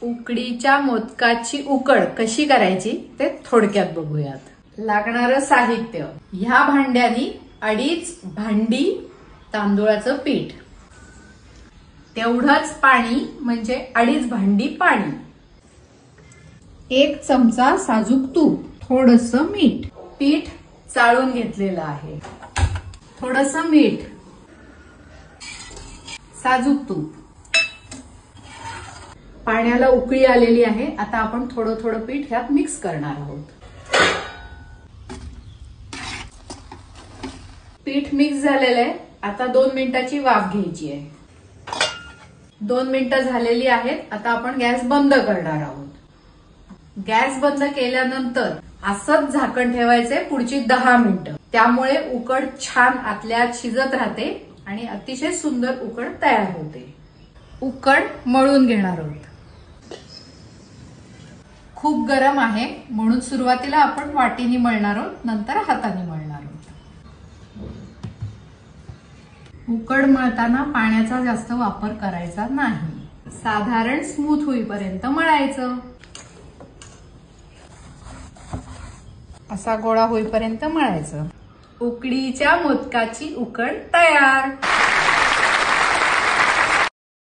उकडीच्या मोदकाची उकड कशी करायची ते थोडक्यात बघूयात। लागणारं साहित्य, ह्या भांड्यानी 2.5 भांडी तांदूळाचं पीठ, तेवढंच पाणी म्हणजे 2.5 भांडी पाणी, 1 चमचा साजूक तूप, थोडंसं मीठ, पीठ चाळून घेतलेलं आहे, थोडंसं मीठ, साजूक तूप। पाण्याला उकळी आलेली आहे। आता आपण थोडं थोडं पीठ ह्यात मिक्स करणार आहोत। पीठ मिक्स झालेलं आहे। आता 2 मिनिटाची वाफ घ्यायची आहे। 2 मिनिटं झालेली आहेत। आता आपण गॅस बंद करणार आहोत। गॅस बंद केल्यानंतर असंच झाकण ठेवायचंय पुढची 10 मिनिटं। त्यामुळे उकड छान आतल्यात शिजत राहते आणि अतिशय सुंदर उकड तयार होते। उकड मळून घेणार आहोत। खूप गरम आहे म्हणून सुरुवातीला आपण वाटीने मळणार आहोत, नंतर हाताने मळणार आहोत। उकड मळताना पाण्याचा जास्त वापर करायचा नाही। साधारण स्मूथ होईपर्यंत मळायचं। असा गोळा होईपर्यंत मळायचं। उकडीच्या मोदकाची उकड तयार।